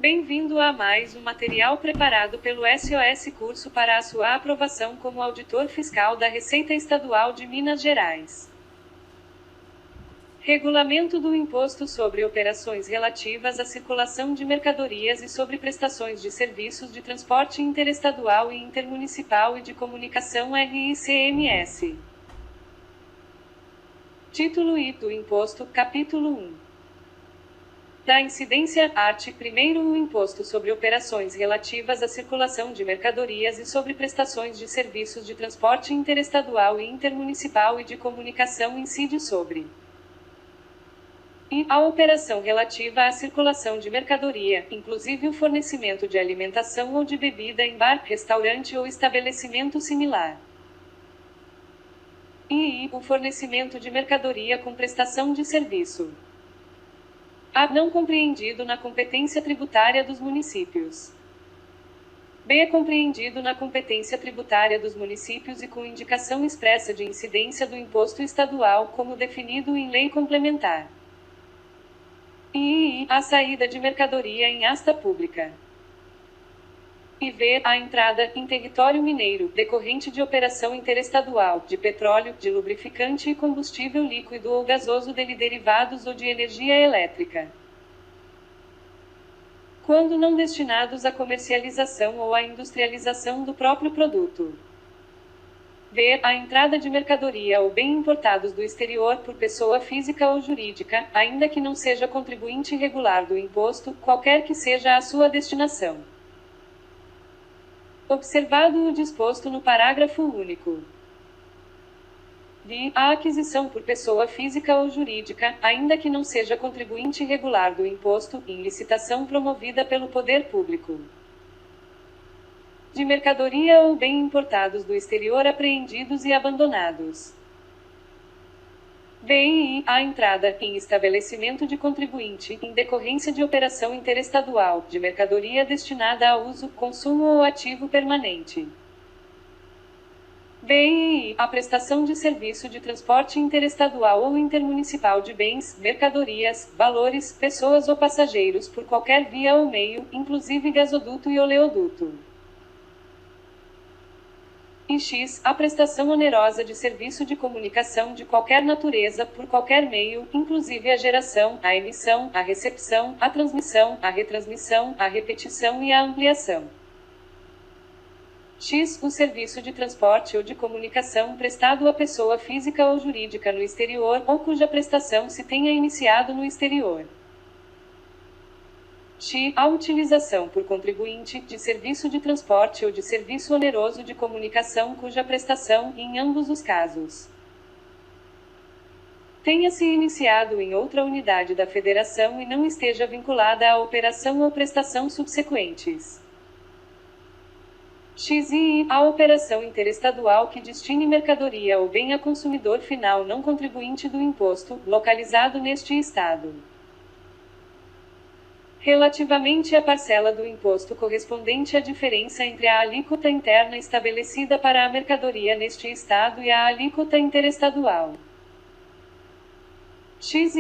Bem-vindo a mais um material preparado pelo SOS Curso para a sua aprovação como auditor fiscal da Receita Estadual de Minas Gerais. Regulamento do Imposto sobre Operações relativas à circulação de mercadorias e sobre prestações de serviços de transporte interestadual e intermunicipal e de comunicação RICMS. Título I do Imposto, Capítulo 1. Da incidência, art. 1º, o imposto sobre operações relativas à circulação de mercadorias e sobre prestações de serviços de transporte interestadual e intermunicipal e de comunicação incide sobre a operação relativa à circulação de mercadoria, inclusive o fornecimento de alimentação ou de bebida em bar, restaurante ou estabelecimento similar. E o fornecimento de mercadoria com prestação de serviço. A. Não compreendido na competência tributária dos municípios. B. Compreendido na competência tributária dos municípios e com indicação expressa de incidência do imposto estadual, como definido em lei complementar. E. A saída de mercadoria em asta pública. E v. A entrada, em território mineiro, decorrente de operação interestadual, de petróleo, de lubrificante e combustível líquido ou gasoso de derivados ou de energia elétrica. Quando não destinados à comercialização ou à industrialização do próprio produto. V. A entrada de mercadoria ou bem importados do exterior por pessoa física ou jurídica, ainda que não seja contribuinte regular do imposto, qualquer que seja a sua destinação. Observado o disposto no parágrafo único. D. A aquisição por pessoa física ou jurídica, ainda que não seja contribuinte regular do imposto, em licitação promovida pelo poder público. De mercadoria ou bem importados do exterior apreendidos e abandonados. B. A entrada, em estabelecimento de contribuinte, em decorrência de operação interestadual, de mercadoria destinada a uso, consumo ou ativo permanente. B. A prestação de serviço de transporte interestadual ou intermunicipal de bens, mercadorias, valores, pessoas ou passageiros por qualquer via ou meio, inclusive gasoduto e oleoduto. E x. A prestação onerosa de serviço de comunicação de qualquer natureza, por qualquer meio, inclusive a geração, a emissão, a recepção, a transmissão, a retransmissão, a repetição e a ampliação. X. O serviço de transporte ou de comunicação prestado a pessoa física ou jurídica no exterior, ou cuja prestação se tenha iniciado no exterior. X. A utilização por contribuinte, de serviço de transporte ou de serviço oneroso de comunicação cuja prestação, em ambos os casos, tenha se iniciado em outra unidade da Federação e não esteja vinculada à operação ou prestação subsequentes. X. A operação interestadual que destine mercadoria ou bem a consumidor final não contribuinte do imposto, localizado neste Estado. Relativamente à parcela do imposto correspondente à diferença entre a alíquota interna estabelecida para a mercadoria neste Estado e a alíquota interestadual. X.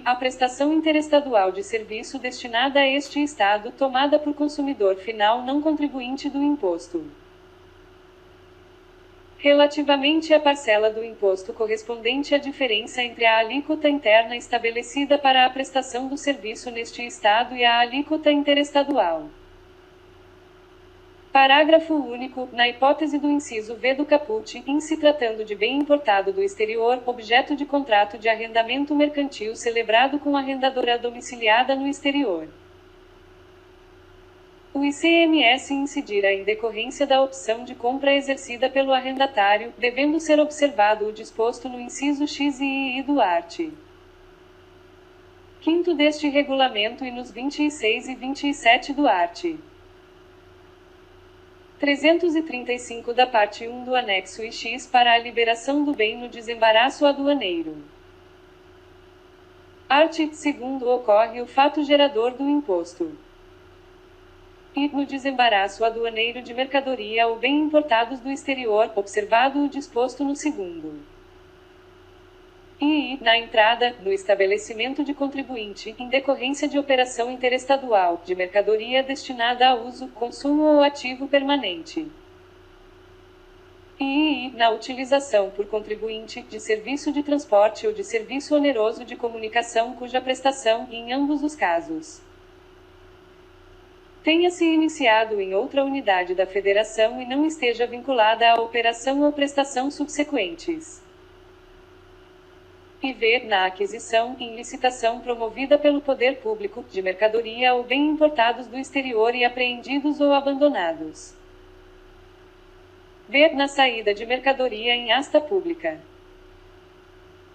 A prestação interestadual de serviço destinada a este Estado tomada por consumidor final não contribuinte do imposto. Relativamente à parcela do imposto correspondente à diferença entre a alíquota interna estabelecida para a prestação do serviço neste Estado e a alíquota interestadual. Parágrafo único. Na hipótese do inciso V do caput, em se tratando de bem importado do exterior, objeto de contrato de arrendamento mercantil celebrado com arrendadora domiciliada no exterior, o ICMS incidirá em decorrência da opção de compra exercida pelo arrendatário, devendo ser observado o disposto no inciso X e I do art. 5º deste regulamento e nos 26 e 27 do art. 335 da parte 1 do anexo IX para a liberação do bem no desembaraço aduaneiro. Art. 2º ocorre o fato gerador do imposto. E, no desembaraço aduaneiro de mercadoria ou bem importados do exterior, observado o disposto no segundo. e, na entrada, no estabelecimento de contribuinte, em decorrência de operação interestadual, de mercadoria destinada a uso, consumo ou ativo permanente. E, na utilização por contribuinte, de serviço de transporte ou de serviço oneroso de comunicação cuja prestação, em ambos os casos, tenha se iniciado em outra unidade da Federação e não esteja vinculada à operação ou prestação subsequentes. E ver, na aquisição, em licitação promovida pelo poder público, de mercadoria ou bem importados do exterior e apreendidos ou abandonados. Ver, na saída de mercadoria em asta pública.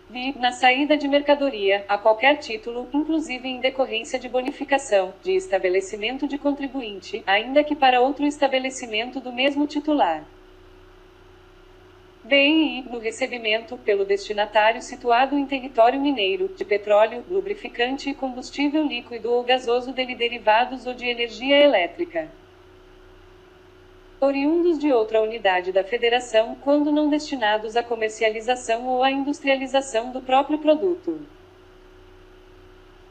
Ver, na saída de mercadoria, a qualquer título, inclusive em decorrência de bonificação, de estabelecimento de contribuinte, ainda que para outro estabelecimento do mesmo titular. BI, no recebimento, pelo destinatário situado em território mineiro, de petróleo, lubrificante e combustível líquido ou gasoso de derivados ou de energia elétrica, oriundos de outra unidade da Federação, quando não destinados à comercialização ou à industrialização do próprio produto.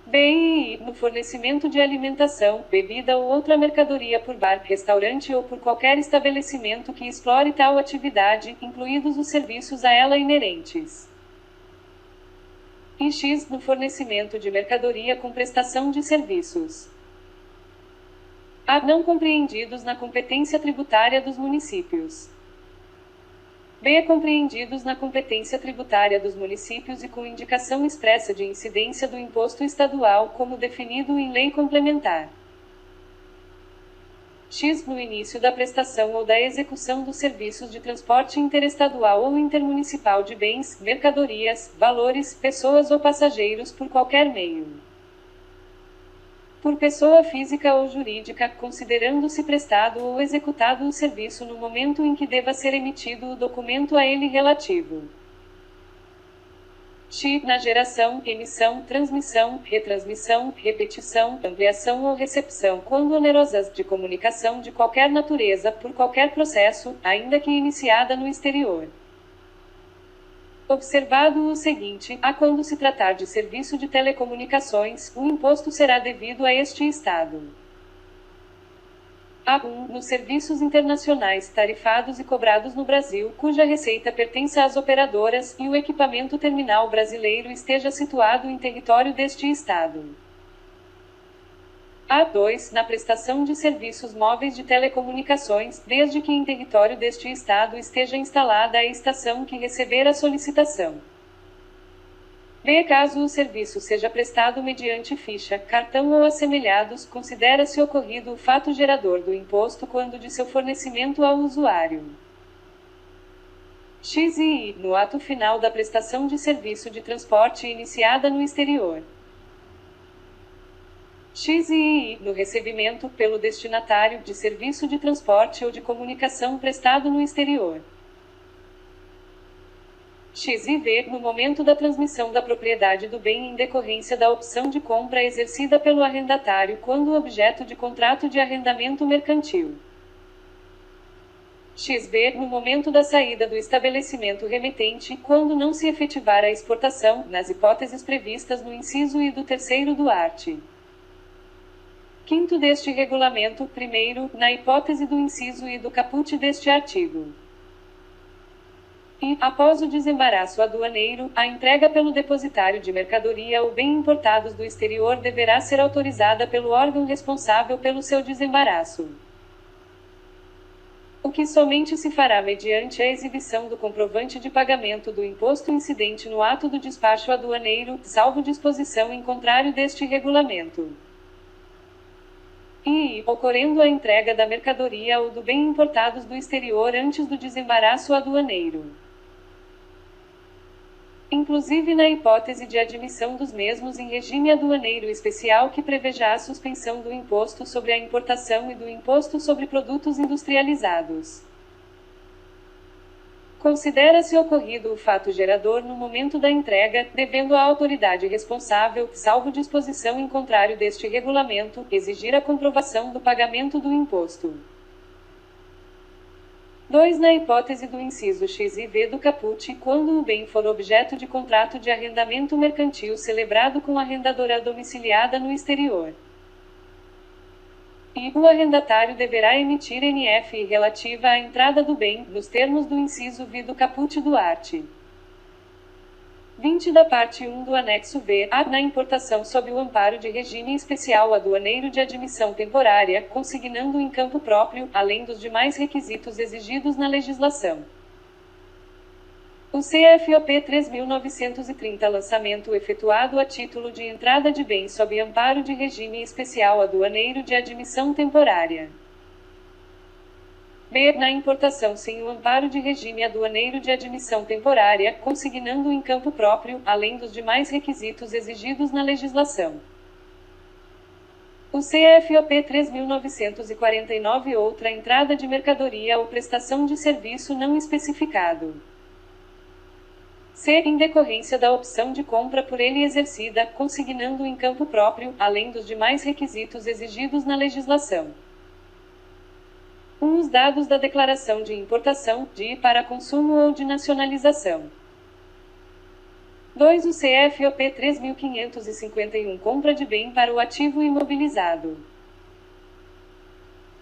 BI, no fornecimento de alimentação, bebida ou outra mercadoria por bar, restaurante ou por qualquer estabelecimento que explore tal atividade, incluídos os serviços a ela inerentes. E X, no fornecimento de mercadoria com prestação de serviços. A, não compreendidos na competência tributária dos municípios. B, compreendidos na competência tributária dos municípios e com indicação expressa de incidência do imposto estadual, como definido em lei complementar. X, no início da prestação ou da execução dos serviços de transporte interestadual ou intermunicipal de bens, mercadorias, valores, pessoas ou passageiros por qualquer meio. Por pessoa física ou jurídica, considerando-se prestado ou executado o serviço no momento em que deva ser emitido o documento a ele relativo. X, na geração, emissão, transmissão, retransmissão, repetição, ampliação ou recepção, quando onerosas, de comunicação de qualquer natureza, por qualquer processo, ainda que iniciada no exterior. Observado o seguinte, a quando se tratar de serviço de telecomunicações, o imposto será devido a este Estado. A1. Nos serviços internacionais tarifados e cobrados no Brasil, cuja receita pertença às operadoras, e o equipamento terminal brasileiro esteja situado em território deste Estado. A2. Na prestação de serviços móveis de telecomunicações, desde que em território deste Estado esteja instalada a estação que receber a solicitação. B. Caso o serviço seja prestado mediante ficha, cartão ou assemelhados, considera-se ocorrido o fato gerador do imposto quando de seu fornecimento ao usuário. X e I. No ato final da prestação de serviço de transporte iniciada no exterior. X e I. No recebimento, pelo destinatário, de serviço de transporte ou de comunicação prestado no exterior. X e V. No momento da transmissão da propriedade do bem em decorrência da opção de compra exercida pelo arrendatário quando objeto de contrato de arrendamento mercantil. XB. No momento da saída do estabelecimento remetente, quando não se efetivar a exportação, nas hipóteses previstas no inciso I do 3º do art. 5º deste regulamento, primeiro, na hipótese do inciso I do caput deste artigo. E, após o desembaraço aduaneiro, a entrega pelo depositário de mercadoria ou bem importados do exterior deverá ser autorizada pelo órgão responsável pelo seu desembaraço. O que somente se fará mediante a exibição do comprovante de pagamento do imposto incidente no ato do despacho aduaneiro, salvo disposição em contrário deste regulamento. E, ocorrendo a entrega da mercadoria ou do bem importados do exterior antes do desembaraço aduaneiro, inclusive na hipótese de admissão dos mesmos em regime aduaneiro especial que preveja a suspensão do imposto sobre a importação e do imposto sobre produtos industrializados. Considera-se ocorrido o fato gerador no momento da entrega, devendo a autoridade responsável, salvo disposição em contrário deste regulamento, exigir a comprovação do pagamento do imposto. 2. Na hipótese do inciso X e V do caput, quando o bem for objeto de contrato de arrendamento mercantil celebrado com arrendadora domiciliada no exterior. E o arrendatário deverá emitir NF relativa à entrada do bem, nos termos do inciso V do caput do art. 20 da parte 1 do anexo B, a, na importação sob o amparo de regime especial aduaneiro de admissão temporária, consignando em campo próprio, além dos demais requisitos exigidos na legislação. O CFOP 3930 lançamento efetuado a título de entrada de bem sob amparo de regime especial aduaneiro de admissão temporária. B. Na importação sem o amparo de regime aduaneiro de admissão temporária, consignando em campo próprio, além dos demais requisitos exigidos na legislação. O CFOP 3949 outra entrada de mercadoria ou prestação de serviço não especificado. C. Em decorrência da opção de compra por ele exercida, consignando em campo próprio, além dos demais requisitos exigidos na legislação. 1. Os dados da declaração de importação, de para consumo ou de nacionalização. 2. O CFOP 3551 compra de bem para o ativo imobilizado.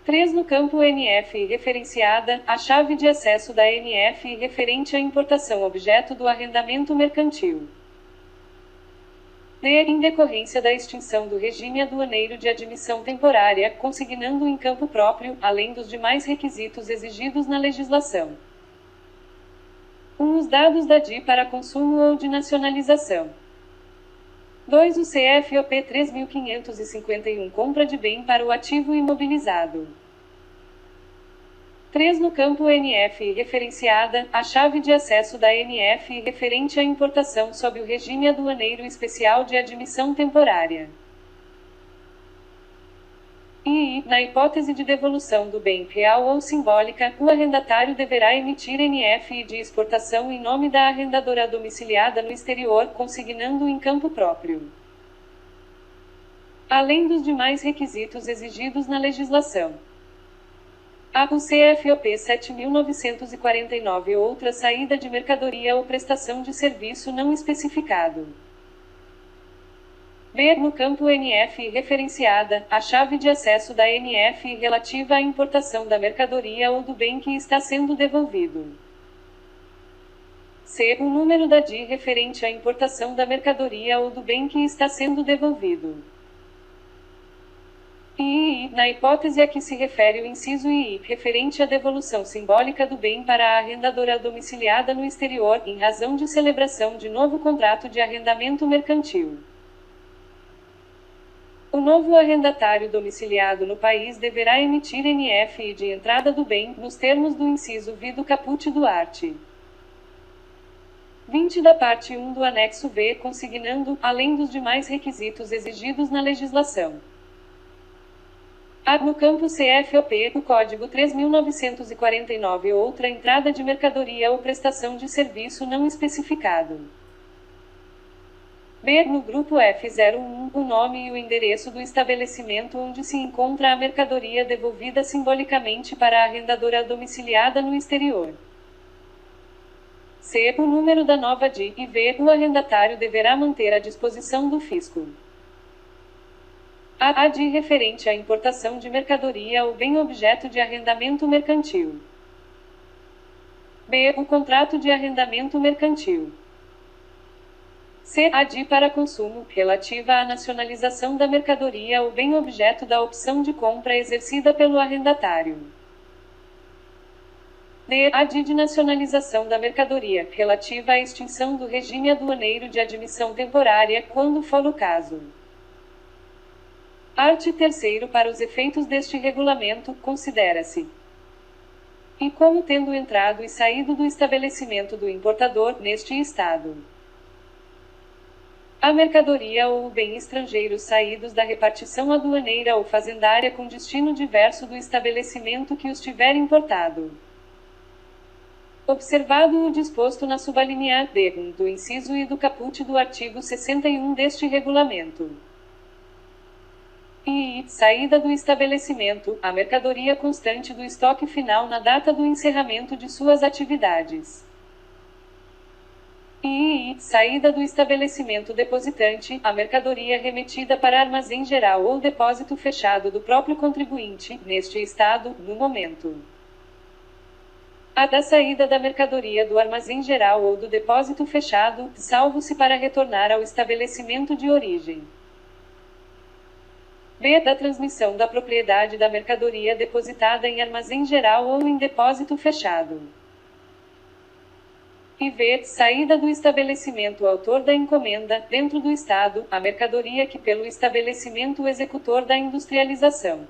3. No campo NF referenciada, a chave de acesso da NF referente à importação objeto do arrendamento mercantil. D. Em decorrência da extinção do regime aduaneiro de admissão temporária, consignando em campo próprio, além dos demais requisitos exigidos na legislação. 1. Os dados da DI para consumo ou de nacionalização. 2. O CFOP 3551 compra de bem para o ativo imobilizado. 3. No campo NF referenciada, a chave de acesso da NF referente à importação sob o regime aduaneiro especial de admissão temporária. E, na hipótese de devolução do bem real ou simbólica, o arrendatário deverá emitir NF de exportação em nome da arrendadora domiciliada no exterior, consignando em campo próprio. Além dos demais requisitos exigidos na legislação. A. O CFOP 7949 outra saída de mercadoria ou prestação de serviço não especificado. B. No campo NF referenciada, a chave de acesso da NF relativa à importação da mercadoria ou do bem que está sendo devolvido. C. O número da DI referente à importação da mercadoria ou do bem que está sendo devolvido. E, na hipótese a que se refere o inciso I, referente à devolução simbólica do bem para a arrendadora domiciliada no exterior, em razão de celebração de novo contrato de arrendamento mercantil. O novo arrendatário domiciliado no país deverá emitir NF de entrada do bem, nos termos do inciso V do caput do art. 20 da parte 1 do anexo B, consignando, além dos demais requisitos exigidos na legislação. A. No campo CFOP, o código 3949 outra entrada de mercadoria ou prestação de serviço não especificado. B. No grupo F01, o nome e o endereço do estabelecimento onde se encontra a mercadoria devolvida simbolicamente para a arrendadora domiciliada no exterior. C. O número da nova DI e V. O arrendatário deverá manter à disposição do fisco. A DI referente à importação de mercadoria ou bem objeto de arrendamento mercantil. B. O contrato de arrendamento mercantil. C. A DI para consumo, relativa à nacionalização da mercadoria ou bem objeto da opção de compra exercida pelo arrendatário. D. A DI de nacionalização da mercadoria, relativa à extinção do regime aduaneiro de admissão temporária, quando for o caso. Art. 3º. Para os efeitos deste regulamento, considera-se e como tendo entrado e saído do estabelecimento do importador, neste estado, a mercadoria ou o bem estrangeiros saídos da repartição aduaneira ou fazendária com destino diverso do estabelecimento que os tiver importado. Observado o disposto na subalínea D1 do inciso I do caput do artigo 61 deste regulamento. e saída do estabelecimento, a mercadoria constante do estoque final na data do encerramento de suas atividades. E saída do estabelecimento depositante, a mercadoria remetida para armazém geral ou depósito fechado do próprio contribuinte, neste estado, no momento a da saída da mercadoria do armazém geral ou do depósito fechado, salvo-se para retornar ao estabelecimento de origem. B. Da transmissão da propriedade da mercadoria depositada em armazém geral ou em depósito fechado. E v. Saída do estabelecimento autor da encomenda, dentro do Estado, a mercadoria que pelo estabelecimento executor da industrialização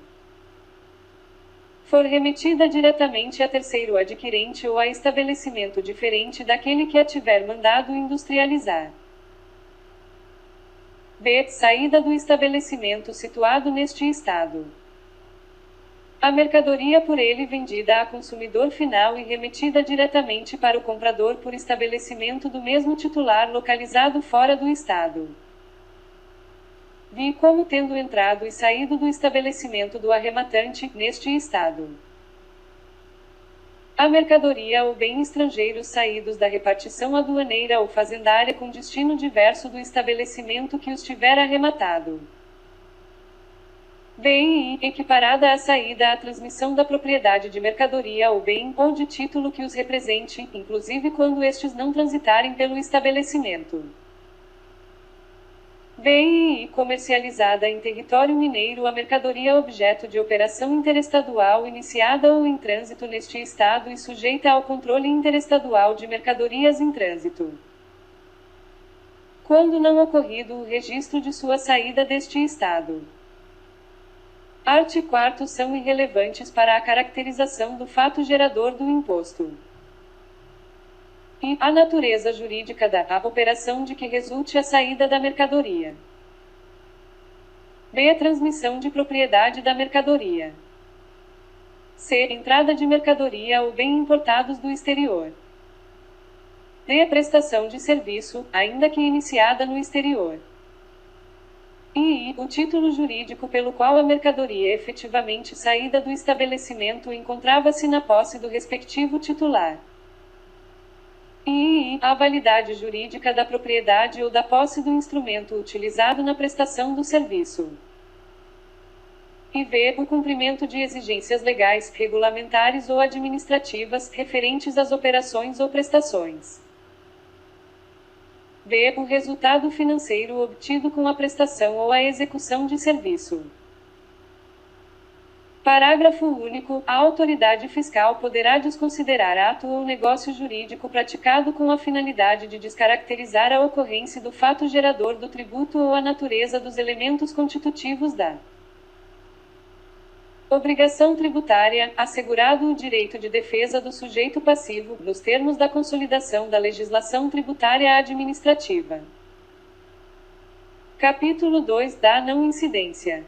for remetida diretamente a terceiro adquirente ou a estabelecimento diferente daquele que a tiver mandado industrializar. B. Saída do estabelecimento situado neste Estado. A mercadoria por ele vendida a consumidor final e remetida diretamente para o comprador por estabelecimento do mesmo titular localizado fora do Estado. Vi como tendo entrado e saído do estabelecimento do arrematante, neste Estado, a mercadoria ou bem estrangeiros saídos da repartição aduaneira ou fazendária com destino diverso do estabelecimento que os tiver arrematado. Bem equiparada à saída à transmissão da propriedade de mercadoria ou bem, ou de título que os represente, inclusive quando estes não transitarem pelo estabelecimento. Bem comercializada em território mineiro a mercadoria objeto de operação interestadual iniciada ou em trânsito neste Estado e sujeita ao controle interestadual de mercadorias em trânsito, quando não ocorrido o registro de sua saída deste Estado. Art. 4º são irrelevantes para a caracterização do fato gerador do imposto. E a natureza jurídica da operação de que resulte a saída da mercadoria. B. A transmissão de propriedade da mercadoria. C. Entrada de mercadoria ou bem importados do exterior. D. A prestação de serviço, ainda que iniciada no exterior. E o título jurídico pelo qual a mercadoria efetivamente saída do estabelecimento encontrava-se na posse do respectivo titular. E a validade jurídica da propriedade ou da posse do instrumento utilizado na prestação do serviço. E v. O cumprimento de exigências legais, regulamentares ou administrativas, referentes às operações ou prestações. B. O resultado financeiro obtido com a prestação ou a execução de serviço. Parágrafo único. A autoridade fiscal poderá desconsiderar ato ou negócio jurídico praticado com a finalidade de descaracterizar a ocorrência do fato gerador do tributo ou a natureza dos elementos constitutivos da obrigação tributária, assegurado o direito de defesa do sujeito passivo, nos termos da consolidação da legislação tributária administrativa. Capítulo 2 da não incidência.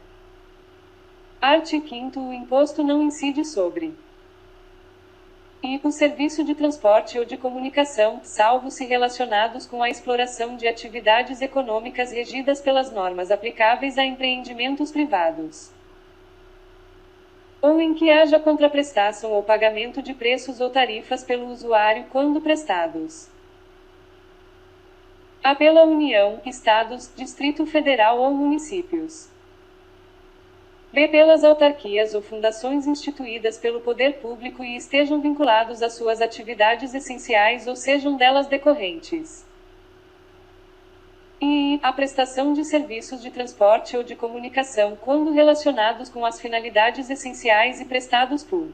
Art. 5º. O imposto não incide sobre e o serviço de transporte ou de comunicação, salvo se relacionados com a exploração de atividades econômicas regidas pelas normas aplicáveis a empreendimentos privados, ou em que haja contraprestação ou pagamento de preços ou tarifas pelo usuário quando prestados a pela União, Estados, Distrito Federal ou municípios. B. Pelas autarquias ou fundações instituídas pelo poder público e estejam vinculados às suas atividades essenciais ou sejam delas decorrentes. E a prestação de serviços de transporte ou de comunicação quando relacionados com as finalidades essenciais e prestados por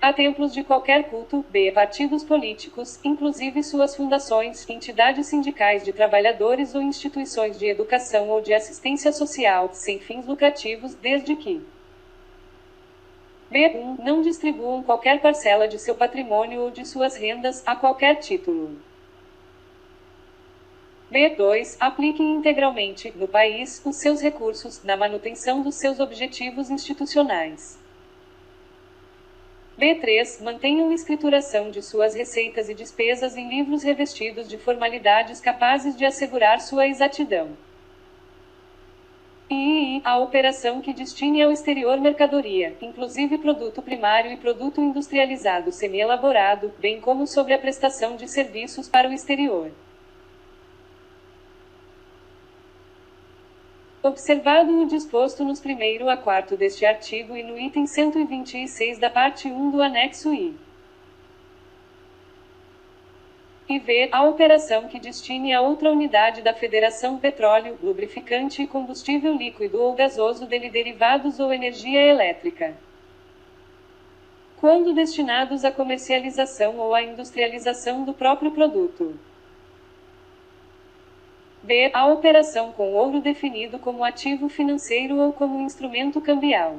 a templos de qualquer culto. B. Partidos políticos, inclusive suas fundações, entidades sindicais de trabalhadores ou instituições de educação ou de assistência social, sem fins lucrativos, desde que b. Não distribuam qualquer parcela de seu patrimônio ou de suas rendas, a qualquer título. B2. Apliquem integralmente, no país, os seus recursos, na manutenção dos seus objetivos institucionais. B3. Mantenham escrituração de suas receitas e despesas em livros revestidos de formalidades capazes de assegurar sua exatidão. e a operação que destine ao exterior mercadoria, inclusive produto primário e produto industrializado semi-elaborado, bem como sobre a prestação de serviços para o exterior. Observado o disposto nos 1º a 4º deste artigo e no item 126 da parte 1 do anexo I. E v. A operação que destine a outra unidade da Federação petróleo, lubrificante e combustível líquido ou gasoso dele derivados ou energia elétrica, quando destinados à comercialização ou à industrialização do próprio produto. B. A operação com ouro definido como ativo financeiro ou como instrumento cambial.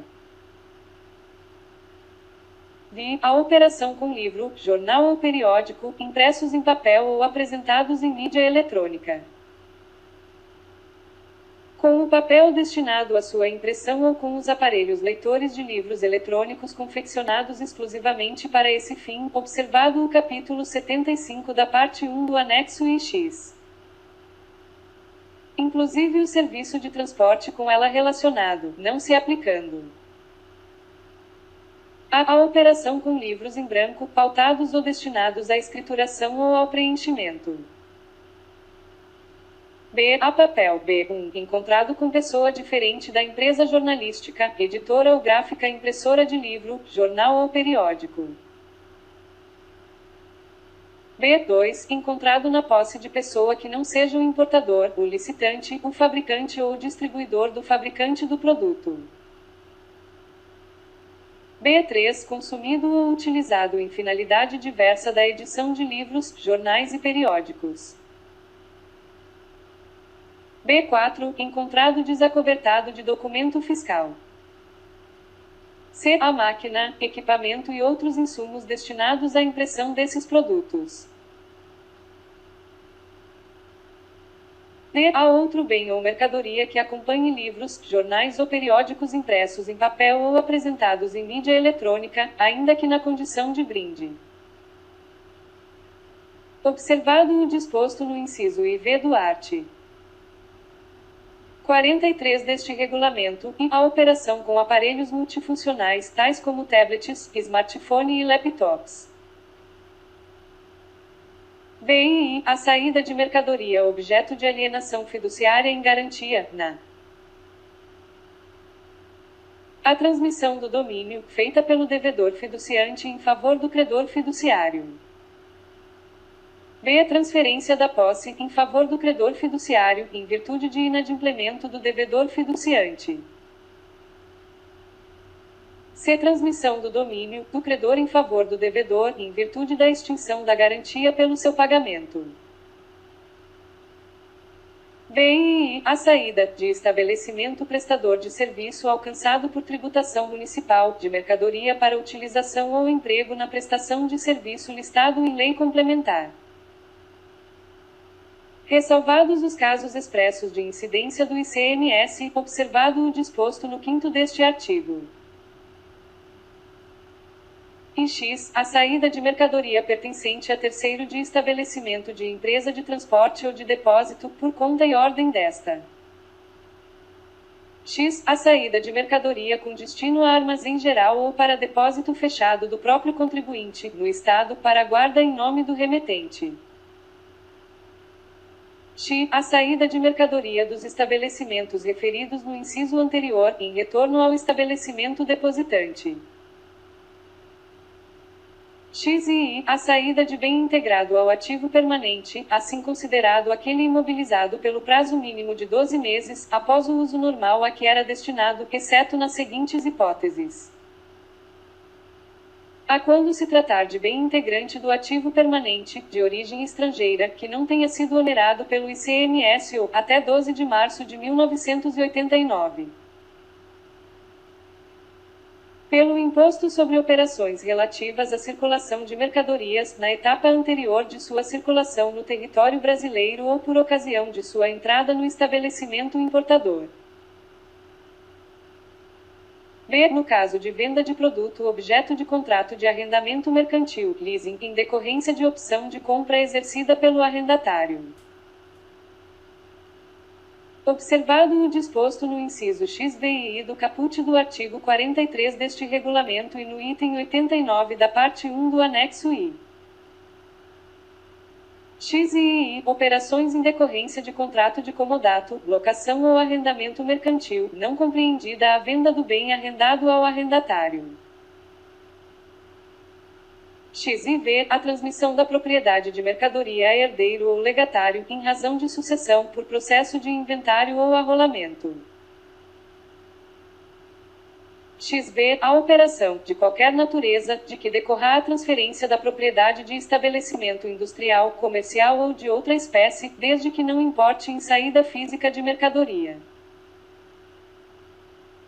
D. A operação com livro, jornal ou periódico, impressos em papel ou apresentados em mídia eletrônica, com o papel destinado à sua impressão ou com os aparelhos leitores de livros eletrônicos confeccionados exclusivamente para esse fim, observado o capítulo 75 da parte 1 do anexo I-X. Inclusive o serviço de transporte com ela relacionado, não se aplicando. A operação com livros em branco, pautados ou destinados à escrituração ou ao preenchimento. B. A papel. B1. Encontrado com pessoa diferente da empresa jornalística, editora ou gráfica, impressora de livro, jornal ou periódico. B2. Encontrado na posse de pessoa que não seja o importador, o licitante, o fabricante ou o distribuidor do fabricante do produto. B3. Consumido ou utilizado em finalidade diversa da edição de livros, jornais e periódicos. B4. Encontrado desacobertado de documento fiscal. C. A máquina, equipamento e outros insumos destinados à impressão desses produtos. D. A outro bem ou mercadoria que acompanhe livros, jornais ou periódicos impressos em papel ou apresentados em mídia eletrônica, ainda que na condição de brinde. Observado o disposto no inciso IV do art. 43 deste regulamento, e a operação com aparelhos multifuncionais tais como tablets, smartphone e laptops. B. A saída de mercadoria objeto de alienação fiduciária em garantia, a transmissão do domínio, feita pelo devedor fiduciante em favor do credor fiduciário. B. A transferência da posse, em favor do credor fiduciário, em virtude de inadimplemento do devedor fiduciante. C. Transmissão do domínio, do credor em favor do devedor, em virtude da extinção da garantia pelo seu pagamento. D. A saída, de estabelecimento prestador de serviço alcançado por tributação municipal, de mercadoria para utilização ou emprego na prestação de serviço listado em lei complementar. Ressalvados os casos expressos de incidência do ICMS, observado o disposto no 5º deste artigo. E x. A saída de mercadoria pertencente a terceiro de estabelecimento de empresa de transporte ou de depósito, por conta e ordem desta. X. A saída de mercadoria com destino a armazém geral ou para depósito fechado do próprio contribuinte, no Estado, para guarda em nome do remetente. X. A saída de mercadoria dos estabelecimentos referidos no inciso anterior, em retorno ao estabelecimento depositante. X. E a saída de bem integrado ao ativo permanente, assim considerado aquele imobilizado pelo prazo mínimo de 12 meses, após o uso normal a que era destinado, exceto nas seguintes hipóteses. A quando se tratar de bem integrante do ativo permanente, de origem estrangeira, que não tenha sido onerado pelo ICMS ou, até 12 de março de 1989. Pelo Imposto sobre Operações relativas à circulação de mercadorias, na etapa anterior de sua circulação no território brasileiro ou por ocasião de sua entrada no estabelecimento importador. B. No caso de venda de produto objeto de contrato de arrendamento mercantil, leasing, em decorrência de opção de compra exercida pelo arrendatário. Observado o disposto no inciso X, V e I do caput do artigo 43 deste regulamento e no item 89 da parte 1 do anexo I. X e I, operações em decorrência de contrato de comodato, locação ou arrendamento mercantil, não compreendida a venda do bem arrendado ao arrendatário. X e V, a transmissão da propriedade de mercadoria a herdeiro ou legatário, em razão de sucessão, por processo de inventário ou arrolamento. XV, a operação, de qualquer natureza, de que decorra a transferência da propriedade de estabelecimento industrial, comercial ou de outra espécie, desde que não importe em saída física de mercadoria.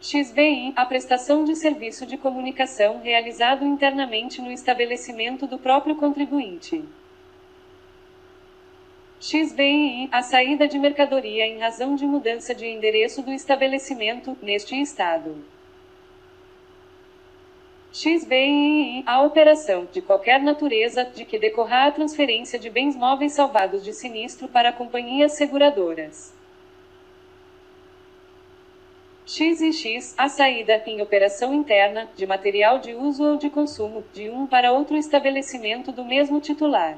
XVI, a prestação de serviço de comunicação realizado internamente no estabelecimento do próprio contribuinte. XVI, a saída de mercadoria em razão de mudança de endereço do estabelecimento, neste estado. XVI, a operação, de qualquer natureza, de que decorra a transferência de bens móveis salvados de sinistro para companhias seguradoras. X e X, a saída, em operação interna, de material de uso ou de consumo, de um para outro estabelecimento do mesmo titular.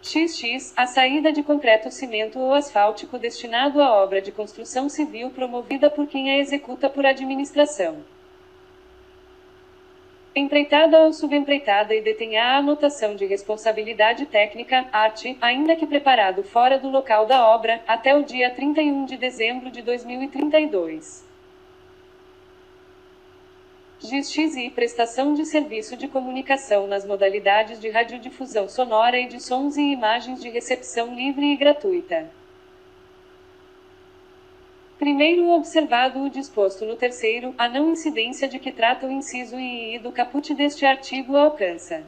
XX, a saída de concreto, cimento ou asfáltico destinado à obra de construção civil promovida por quem a executa por administração. Empreitada ou subempreitada e detenha a anotação de responsabilidade técnica, arte, ainda que preparado fora do local da obra, até o dia 31 de dezembro de 2032. GXI, prestação de serviço de comunicação nas modalidades de radiodifusão sonora e de sons e imagens de recepção livre e gratuita. Primeiro, observado o disposto no terceiro, a não incidência de que trata o inciso II do caput deste artigo alcança.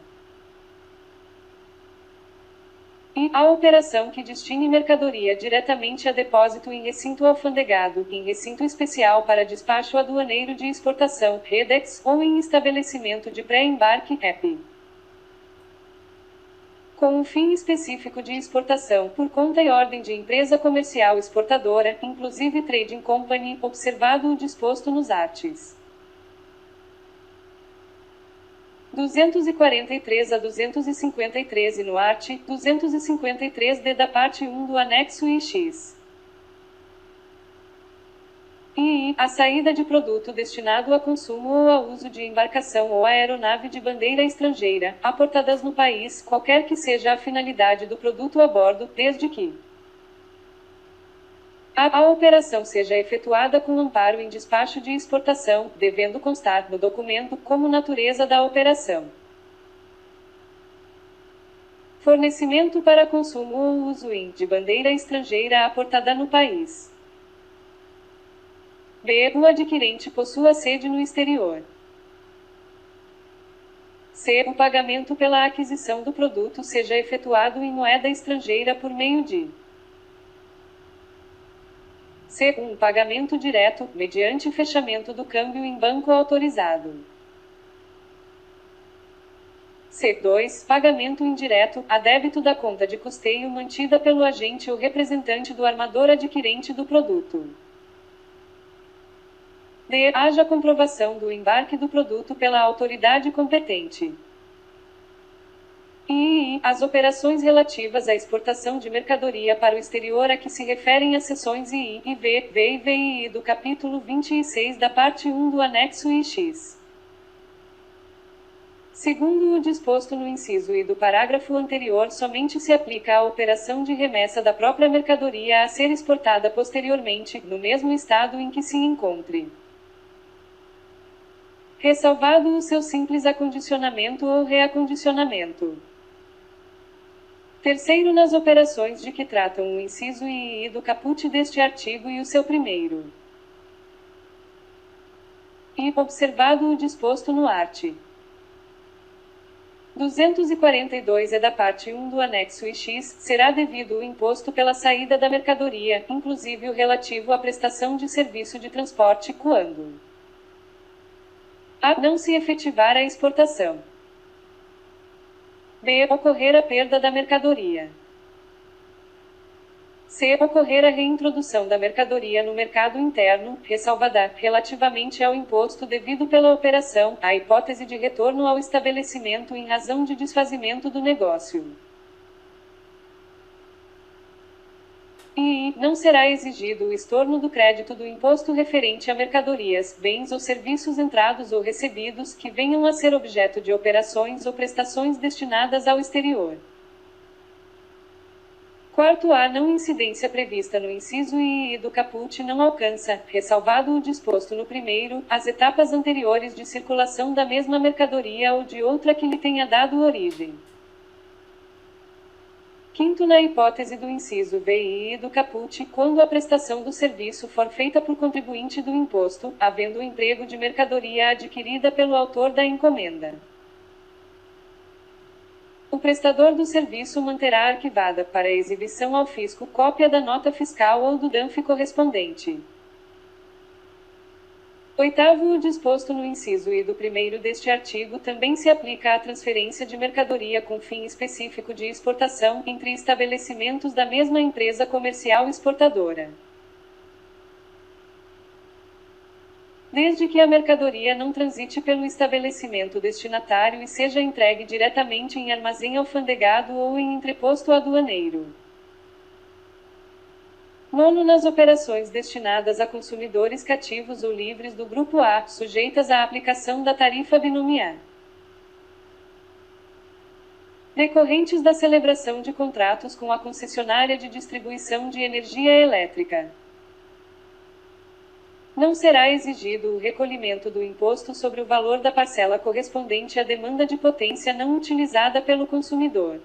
E a operação que destine mercadoria diretamente a depósito em recinto alfandegado, em recinto especial para despacho aduaneiro de exportação, REDEX, ou em estabelecimento de pré-embarque, EP. Com um fim específico de exportação, por conta e ordem de empresa comercial exportadora, inclusive Trading Company, observado o disposto nos arts. 243 a 253 e no art. 253-D da parte 1 do anexo IX. II, a saída de produto destinado a consumo ou a uso de embarcação ou aeronave de bandeira estrangeira, aportadas no país, qualquer que seja a finalidade do produto a bordo, desde que a operação seja efetuada com amparo em despacho de exportação, devendo constar no documento como natureza da operação. Fornecimento para consumo ou uso de bandeira estrangeira aportada no país. B. O adquirente possua sede no exterior. C. O pagamento pela aquisição do produto seja efetuado em moeda estrangeira por meio de C. Um pagamento direto, mediante fechamento do câmbio em banco autorizado. C2. Pagamento indireto, a débito da conta de custeio mantida pelo agente ou representante do armador adquirente do produto. D. Haja comprovação do embarque do produto pela autoridade competente. I. As operações relativas à exportação de mercadoria para o exterior a que se referem as seções I e V, V e VI do capítulo 26 da parte 1 do anexo IX. Segundo o disposto no inciso I do parágrafo anterior, somente se aplica à operação de remessa da própria mercadoria a ser exportada posteriormente, no mesmo estado em que se encontre. Ressalvado o seu simples acondicionamento ou reacondicionamento. Terceiro, nas operações de que tratam o inciso I do caput deste artigo e o seu primeiro. E, observado o disposto no art. 242 da parte 1 do anexo IX, será devido o imposto pela saída da mercadoria, inclusive o relativo à prestação de serviço de transporte, quando a. Não se efetivar a exportação. B. Ocorrer a perda da mercadoria. Se ocorrer a reintrodução da mercadoria no mercado interno, ressalvada, relativamente ao imposto devido pela operação, a hipótese de retorno ao estabelecimento em razão de desfazimento do negócio. E não será exigido o estorno do crédito do imposto referente a mercadorias, bens ou serviços entrados ou recebidos que venham a ser objeto de operações ou prestações destinadas ao exterior. Quarto, a não incidência prevista no inciso I do caput não alcança, ressalvado o disposto no primeiro, as etapas anteriores de circulação da mesma mercadoria ou de outra que lhe tenha dado origem. Quinto, na hipótese do inciso V e I do caput, quando a prestação do serviço for feita por contribuinte do imposto, havendo o emprego de mercadoria adquirida pelo autor da encomenda. O prestador do serviço manterá arquivada, para exibição ao fisco, cópia da nota fiscal ou do DANF correspondente. Oitavo, o disposto no inciso I do primeiro deste artigo também se aplica à transferência de mercadoria com fim específico de exportação, entre estabelecimentos da mesma empresa comercial exportadora. Desde que a mercadoria não transite pelo estabelecimento destinatário e seja entregue diretamente em armazém alfandegado ou em entreposto aduaneiro. Nono, nas operações destinadas a consumidores cativos ou livres do Grupo A, sujeitas à aplicação da tarifa binomial. Decorrentes da celebração de contratos com a concessionária de distribuição de energia elétrica. Não será exigido o recolhimento do imposto sobre o valor da parcela correspondente à demanda de potência não utilizada pelo consumidor.